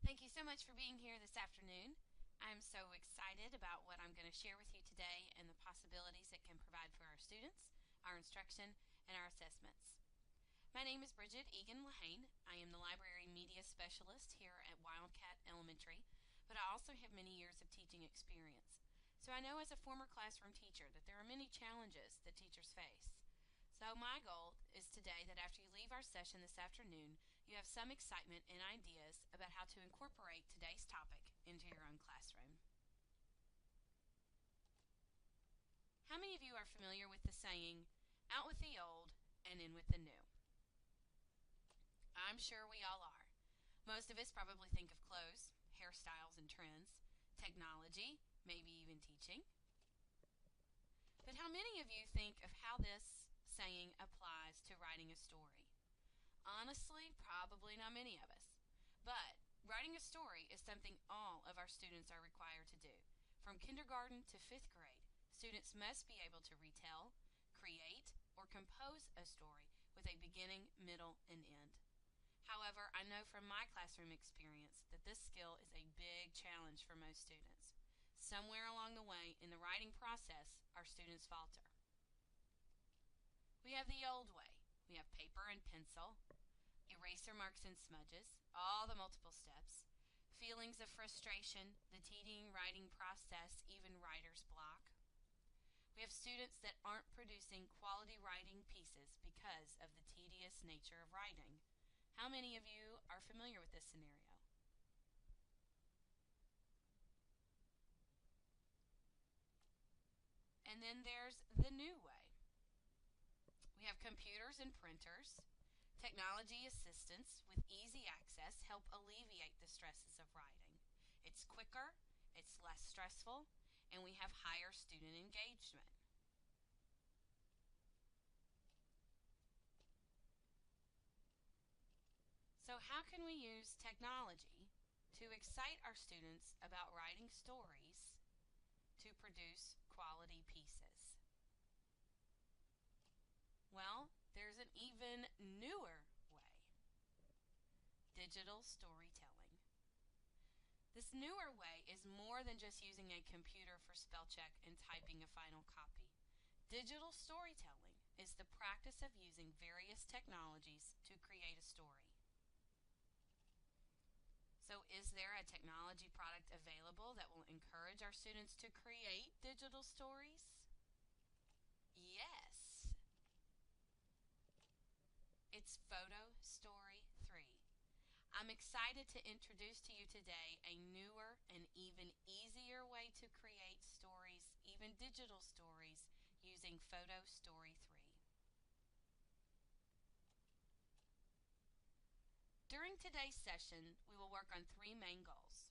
Thank you so much for being here this afternoon. I'm so excited about what I'm going to share with you today and the possibilities it can provide for our students, our instruction, and our assessments. My name is Bridget Egan Lahane. I am the Library Media Specialist here at Wildcat Elementary, but I also have many years of teaching experience. So I know as a former classroom teacher that there are many challenges that teachers face. So my goal is today that after you leave our session this afternoon, you have some excitement and ideas about how to incorporate today's topic into your own classroom. How many of you are familiar with the saying, out with the old and in with the new? I'm sure we all are. Most of us probably think of clothes, hairstyles and trends, technology, maybe even teaching. But how many of you think of how this saying applies to writing a story? Honestly, probably not many of us. But writing a story is something all of our students are required to do. From kindergarten to 5th grade, students must be able to retell, create, or compose a story with a beginning, middle, and end. However, I know from my classroom experience that this skill is a big challenge for most students. Somewhere along the way in the writing process, our students falter. We have the old way. We have paper and pencil, eraser marks and smudges, all the multiple steps, feelings of frustration, the tedious writing process, even writer's block. We have students that aren't producing quality writing pieces because of the tedious nature of writing. How many of you are familiar with this scenario? And then there's the new way. We have computers and printers. Technology assistants with easy access help alleviate the stresses of writing. It's quicker, it's less stressful, and we have higher student engagement. So how can we use technology to excite our students about writing stories to produce quality pieces? Well, there's an even newer way. Digital storytelling. This newer way is more than just using a computer for spell check and typing a final copy. Digital storytelling is the practice of using various technologies to create a story. So is there a technology product available that will encourage our students to create digital stories? Yes. It's Photo Story 3. I'm excited to introduce to you today a newer and even easier way to create stories, even digital stories, using Photo Story 3. During today's session, we will work on 3 main goals.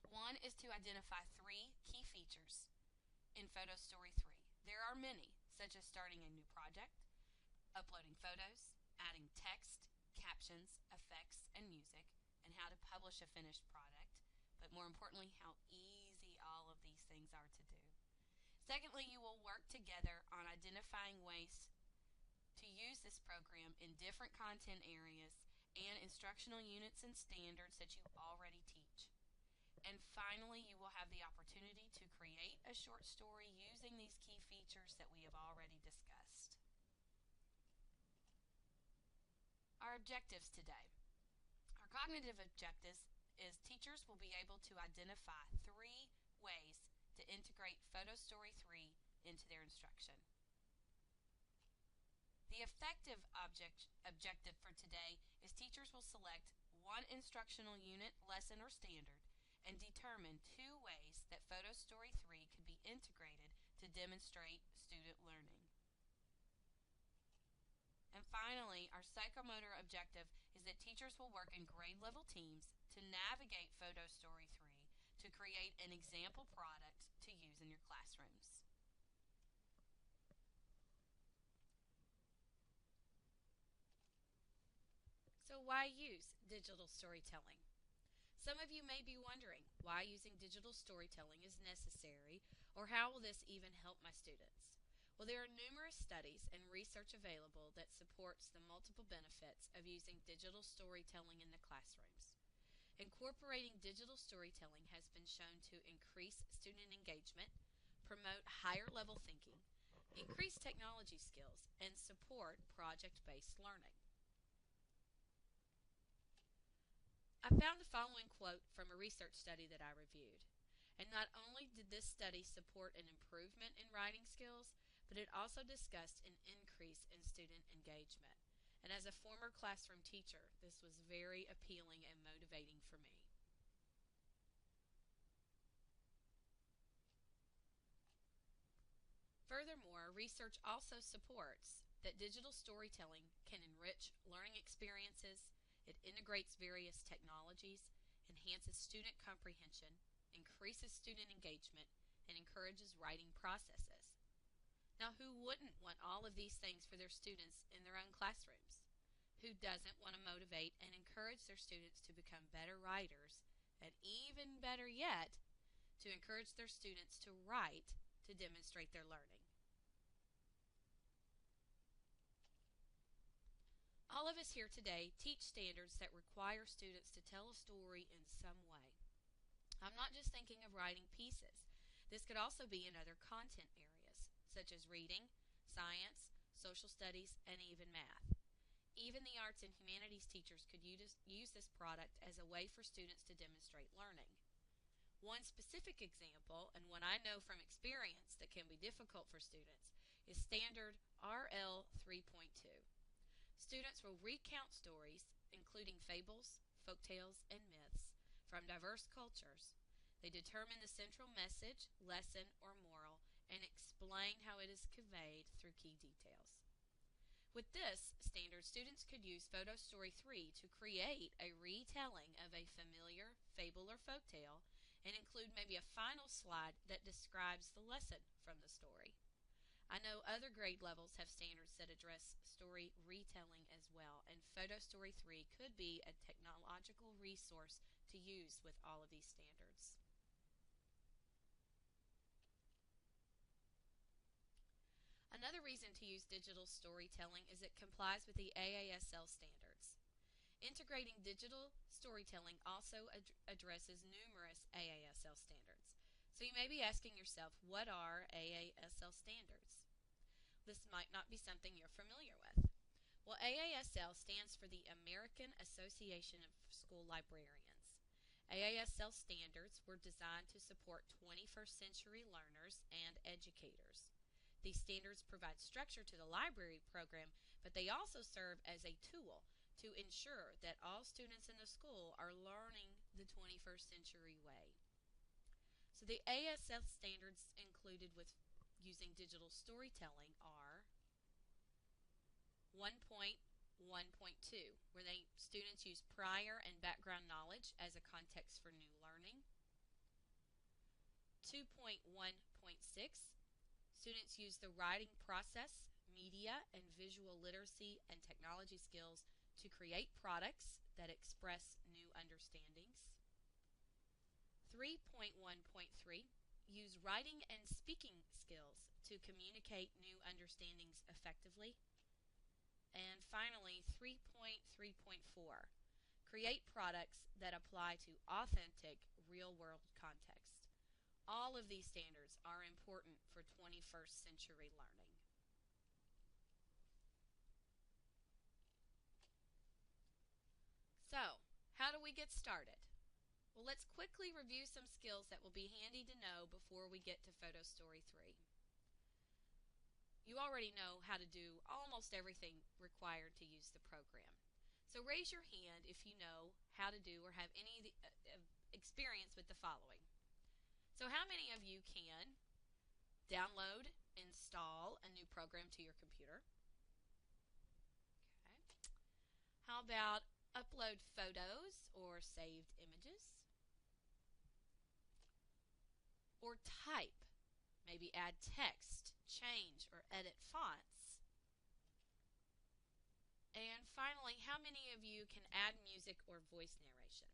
One is to identify 3 key features in Photo Story 3. There are many, such as starting a new project, uploading photos, adding text, captions, effects, and music, and how to publish a finished product, but more importantly, how easy all of these things are to do. Secondly, you will work together on identifying ways to use this program in different content areas and instructional units and standards that you already teach. And finally, you will have the opportunity to create a short story using these key features that we have already discussed. Our objectives today. Our cognitive objectives is teachers will be able to identify 3 ways to integrate Photo Story 3 into their instruction. The affective objective for today is teachers will select 1 instructional unit, lesson, or standard and determine 2 ways that Photo Story 3 could be integrated to demonstrate student learning. And finally, our psychomotor objective is that teachers will work in grade level teams to navigate Photo Story 3 to create an example product to use in your classrooms. So why use digital storytelling? Some of you may be wondering why using digital storytelling is necessary, or how will this even help my students? Well, there are numerous studies and research available that supports the multiple benefits of using digital storytelling in the classrooms. Incorporating digital storytelling has been shown to increase student engagement, promote higher level thinking, increase technology skills, and support project-based learning. I found the following quote from a research study that I reviewed. And not only did this study support an improvement in writing skills, but it also discussed an increase in student engagement. And as a former classroom teacher, this was very appealing and motivating for me. Furthermore, research also supports that digital storytelling can enrich learning experiences, it integrates various technologies, enhances student comprehension, increases student engagement, and encourages writing processes. Now, who wouldn't want all of these things for their students in their own classrooms? Who doesn't want to motivate and encourage their students to become better writers, and even better yet, to encourage their students to write to demonstrate their learning? All of us here today teach standards that require students to tell a story in some way. I'm not just thinking of writing pieces. This could also be in other content areas, such as reading, science, social studies, and even math. Even the arts and humanities teachers could use this product as a way for students to demonstrate learning. One specific example, and one I know from experience that can be difficult for students, is Standard RL 3.2. Students will recount stories, including fables, folktales, and myths, from diverse cultures. They determine the central message, lesson, or moral, and explain how it is conveyed through key details. With this standard, students could use Photo Story 3 to create a retelling of a familiar fable or folktale and include maybe a final slide that describes the lesson from the story. I know other grade levels have standards that address story retelling as well, and Photo Story 3 could be a technological resource to use with all of these standards. Another reason to use digital storytelling is it complies with the AASL standards. Integrating digital storytelling also addresses numerous AASL standards. So you may be asking yourself, what are AASL standards? This might not be something you're familiar with. Well, AASL stands for the American Association of School Librarians. AASL standards were designed to support 21st century learners and educators. These standards provide structure to the library program, but they also serve as a tool to ensure that all students in the school are learning the 21st century way. So the ASL standards included with using digital storytelling are 1.1.2, where students use prior and background knowledge as a context for new learning. 2.1.6, students use the writing process, media, and visual literacy and technology skills to create products that express new understandings. 3.1.3, use writing and speaking skills to communicate new understandings effectively. And finally, 3.3.4, create products that apply to authentic, real-world context. All of these standards are important for 21st century learning. So, how do we get started? Well, let's quickly review some skills that will be handy to know before we get to Photo Story 3. You already know how to do almost everything required to use the program. So raise your hand if you know how to do or have any experience with the following. So how many of you can download, install a new program to your computer? Okay. How about upload photos or saved images? Or type, maybe add text, change, or edit fonts. And finally, how many of you can add music or voice narration?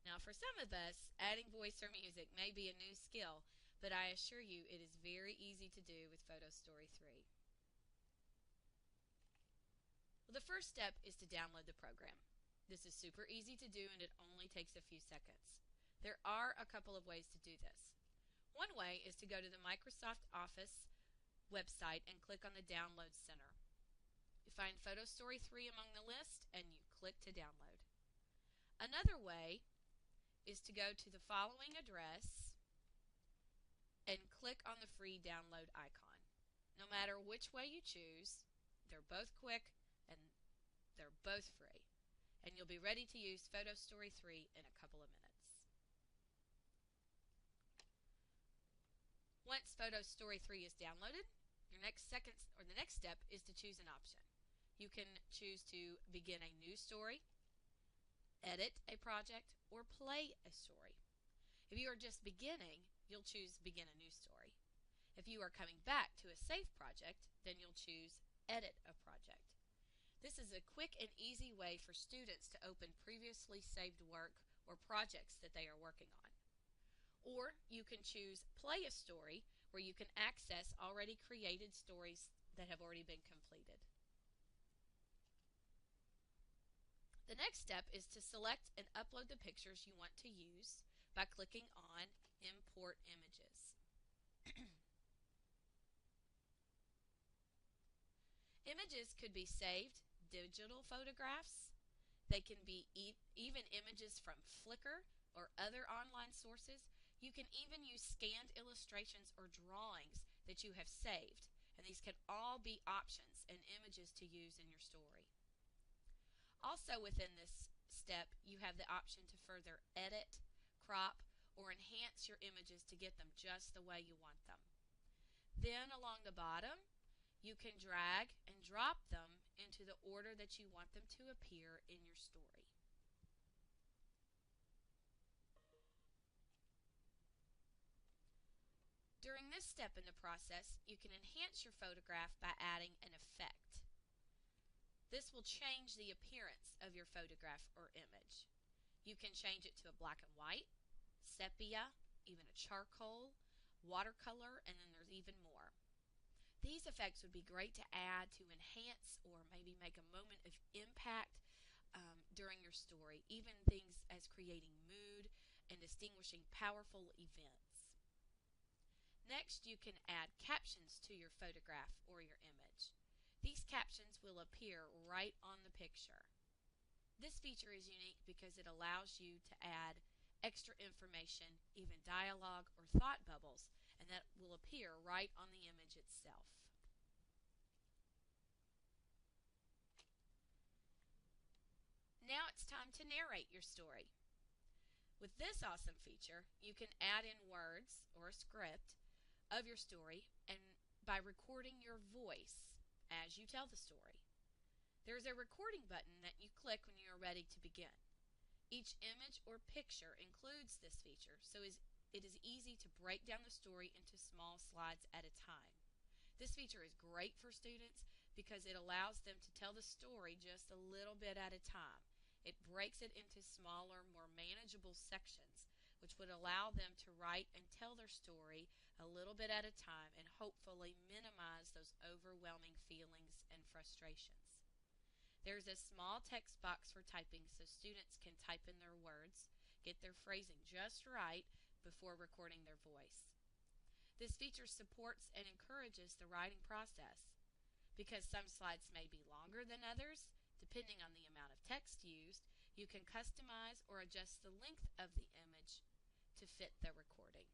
Now, for some of us, adding voice or music may be a new skill, but I assure you it is very easy to do with Photo Story 3. Well, the first step is to download the program. This is super easy to do and it only takes a few seconds. There are a couple of ways to do this. One way is to go to the Microsoft Office website and click on the Download Center. You find Photo Story 3 among the list and you click to download. Another way is to go to the following address and click on the free download icon. No matter which way you choose, they're both quick and they're both free. And you'll be ready to use Photo Story 3 in a couple of minutes. Once Photo Story 3 is downloaded, the next step is to choose an option. You can choose to begin a new story, edit a project, or play a story. If you are just beginning, you'll choose Begin a New Story. If you are coming back to a saved project, then you'll choose Edit a Project. This is a quick and easy way for students to open previously saved work or projects that they are working on. Or you can choose Play a Story, where you can access already created stories that have already been completed. The next step is to select and upload the pictures you want to use by clicking on Import Images. Images could be saved digital photographs. They can be even images from Flickr or other online sources. You can even use scanned illustrations or drawings that you have saved, and these can all be options and images to use in your story. Also within this step, you have the option to further edit, crop, or enhance your images to get them just the way you want them. Then along the bottom, you can drag and drop them into the order that you want them to appear in your story. During this step in the process, you can enhance your photograph by adding an effect. This will change the appearance of your photograph or image. You can change it to a black and white, sepia, even a charcoal, watercolor, and then there's even more. These effects would be great to add to enhance or maybe make a moment of impact during your story, even things as creating mood and distinguishing powerful events. Next, you can add captions to your photograph or your image. These captions will appear right on the picture. This feature is unique because it allows you to add extra information, even dialogue or thought bubbles, and that will appear right on the image itself. Now it's time to narrate your story. With this awesome feature, you can add in words or a script of your story and by recording your voice as you tell the story. There is a recording button that you click when you are ready to begin. Each image or picture includes this feature, so it is easy to break down the story into small slides at a time. This feature is great for students because it allows them to tell the story just a little bit at a time. It breaks it into smaller, more manageable sections, which would allow them to write and tell their story a little bit at a time and hopefully minimize those overwhelming feelings and frustrations. There's a small text box for typing so students can type in their words, get their phrasing just right before recording their voice. This feature supports and encourages the writing process. Because some slides may be longer than others, depending on the amount of text used, you can customize or adjust the length of the image to fit the recording.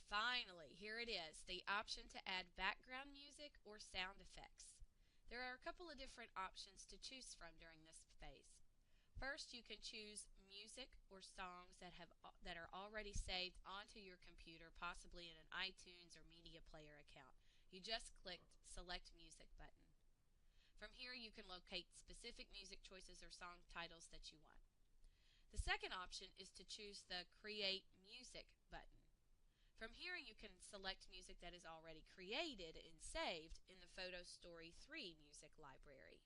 Finally, here it is, the option to add background music or sound effects. There are a couple of different options to choose from during this phase. First, you can choose music or songs that are already saved onto your computer, possibly in an iTunes or media player account. You just click Select Music button. From here, you can locate specific music choices or song titles that you want. The second option is to choose the Create Music button. From here, you can select music that is already created and saved in the Photo Story 3 music library.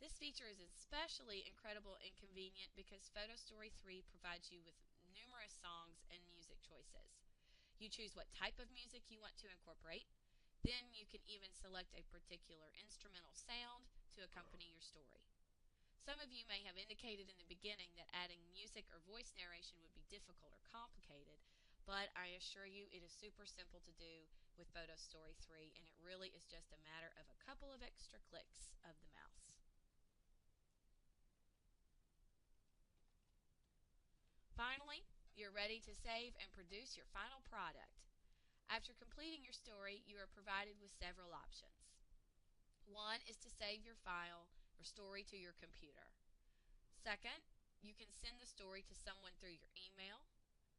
This feature is especially incredible and convenient because Photo Story 3 provides you with numerous songs and music choices. You choose what type of music you want to incorporate. Then you can even select a particular instrumental sound to accompany your story. Some of you may have indicated in the beginning that adding music or voice narration would be difficult or complicated, but I assure you it is super simple to do with Photo Story 3, and it really is just a matter of a couple of extra clicks of the mouse. Finally, you're ready to save and produce your final product. After completing your story, you are provided with several options. One is to save your file or story to your computer. Second, you can send the story to someone through your email.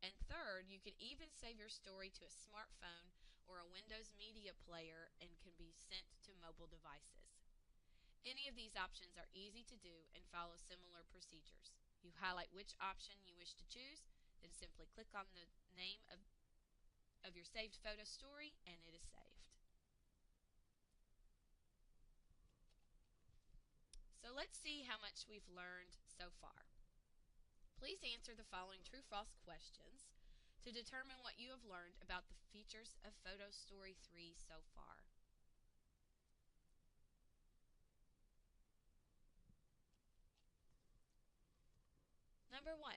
And third, you can even save your story to a smartphone or a Windows media player and can be sent to mobile devices. Any of these options are easy to do and follow similar procedures. You highlight which option you wish to choose, then simply click on the name of your saved photo story and it is saved. So let's see how much we've learned so far. Please answer the following true-false questions to determine what you have learned about the features of Photo Story 3 so far. Number 1.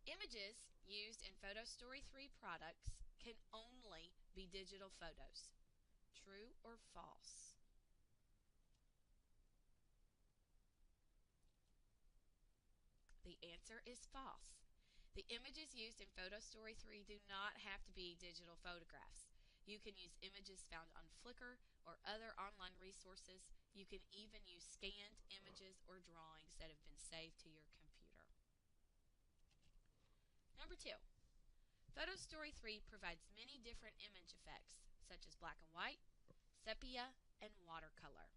Images used in Photo Story 3 products can only be digital photos. True or false? The answer is false. The images used in Photo Story 3 do not have to be digital photographs. You can use images found on Flickr or other online resources. You can even use scanned images or drawings that have been saved to your computer. Number 2. Photo Story 3 provides many different image effects, such as black and white, sepia, and watercolor.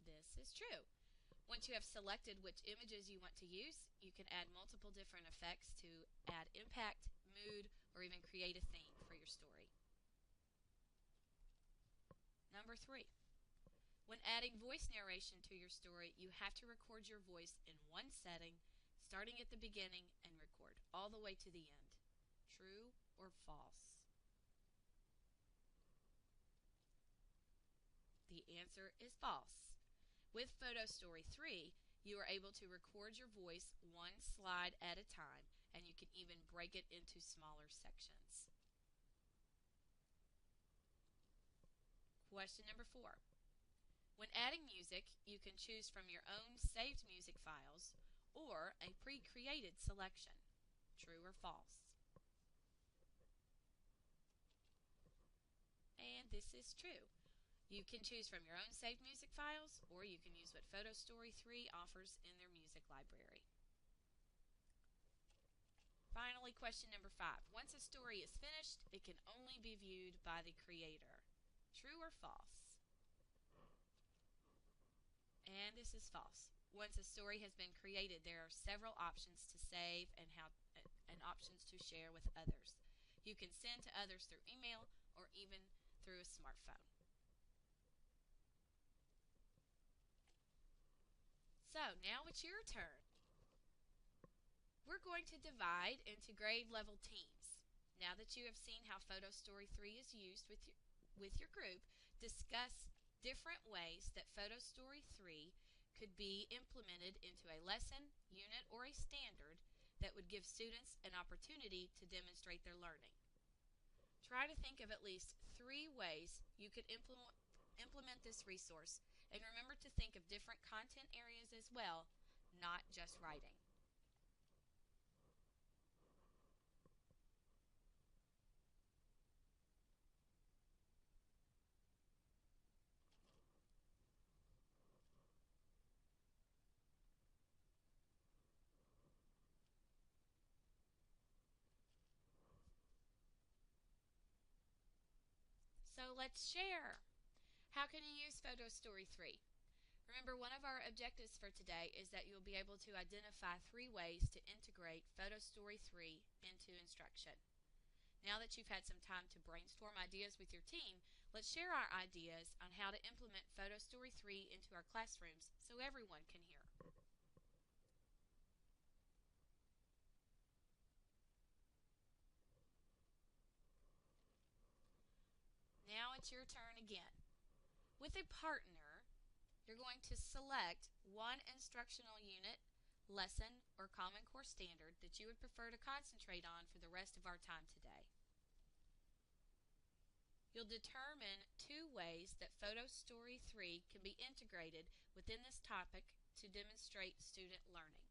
This is true. Once you have selected which images you want to use, you can add multiple different effects to add impact, mood, or even create a theme for your story. Number 3. When adding voice narration to your story, you have to record your voice in one setting, starting at the beginning and record all the way to the end. True or false? The answer is false. With Photo Story 3, you are able to record your voice one slide at a time, and you can even break it into smaller sections. Question number 4. When adding music, you can choose from your own saved music files or a pre-created selection. True or false? And this is true. You can choose from your own saved music files, or you can use what Photo Story 3 offers in their music library. Finally, question number 5. Once a story is finished, it can only be viewed by the creator. True or false? And this is false. Once a story has been created, there are several options to save and options to share with others. You can send to others through email or even through a smartphone. So now it's your turn. We're going to divide into grade level teams. Now that you have seen how Photo Story 3 is used with your group, discuss different ways that Photo Story 3 could be implemented into a lesson, unit, or a standard that would give students an opportunity to demonstrate their learning. Try to think of at least 3 ways you could implement this resource, and remember to think of different content areas as well, not just writing. So let's share. How can you use Photo Story 3? Remember, one of our objectives for today is that you'll be able to identify 3 ways to integrate Photo Story 3 into instruction. Now that you've had some time to brainstorm ideas with your team, let's share our ideas on how to implement Photo Story 3 into our classrooms so everyone can hear. it's your turn again. With a partner, you're going to select one instructional unit, lesson, or Common Core standard that you would prefer to concentrate on for the rest of our time today. You'll determine 2 ways that Photo Story 3 can be integrated within this topic to demonstrate student learning.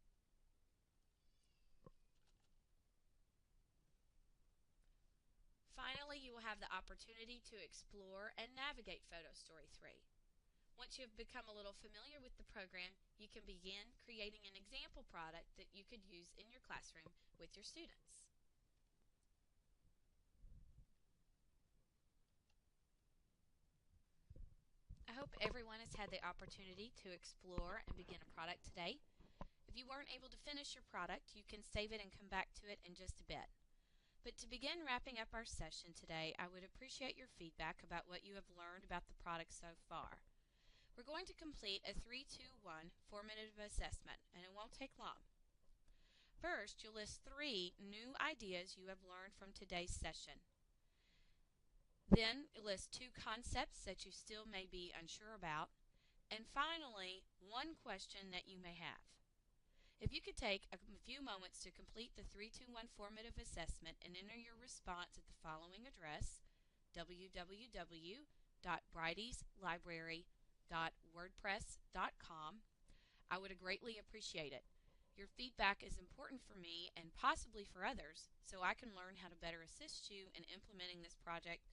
Finally, you will have the opportunity to explore and navigate Photo Story 3. Once you have become a little familiar with the program, you can begin creating an example product that you could use in your classroom with your students. I hope everyone has had the opportunity to explore and begin a product today. If you weren't able to finish your product, you can save it and come back to it in just a bit. But to begin wrapping up our session today, I would appreciate your feedback about what you have learned about the product so far. We're going to complete a 3-2-1 formative assessment, and it won't take long. First, you'll list 3 new ideas you have learned from today's session. Then, list 2 concepts that you still may be unsure about. And finally, 1 question that you may have. If you could take a few moments to complete the 3-2-1 formative assessment and enter your response at the following address, www.brideslibrary.wordpress.com, I would greatly appreciate it. Your feedback is important for me and possibly for others, so I can learn how to better assist you in implementing this product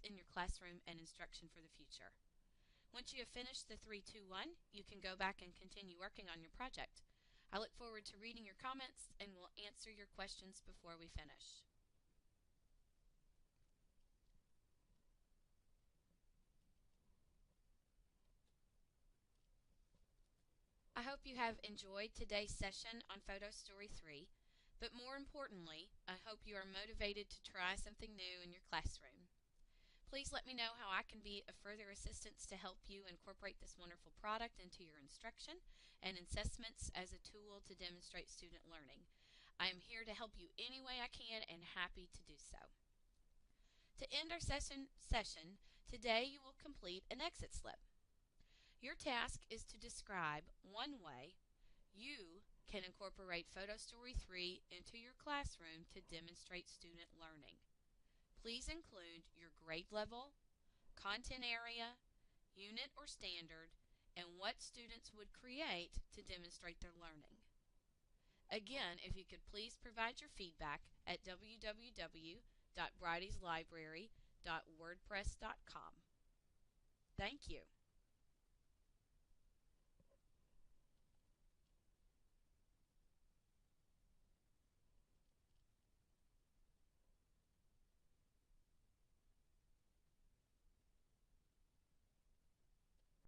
in your classroom and instruction for the future. Once you have finished the 3-2-1, you can go back and continue working on your project. I look forward to reading your comments and will answer your questions before we finish. I hope you have enjoyed today's session on Photo Story 3, but more importantly, I hope you are motivated to try something new in your classroom. Please let me know how I can be of further assistance to help you incorporate this wonderful product into your instruction and assessments as a tool to demonstrate student learning. I am here to help you any way I can and happy to do so. To end our session, today you will complete an exit slip. Your task is to describe 1 way you can incorporate Photo Story 3 into your classroom to demonstrate student learning. Please include your grade level, content area, unit or standard, and what students would create to demonstrate their learning. Again, if you could please provide your feedback at www.brideslibrary.wordpress.com. Thank you.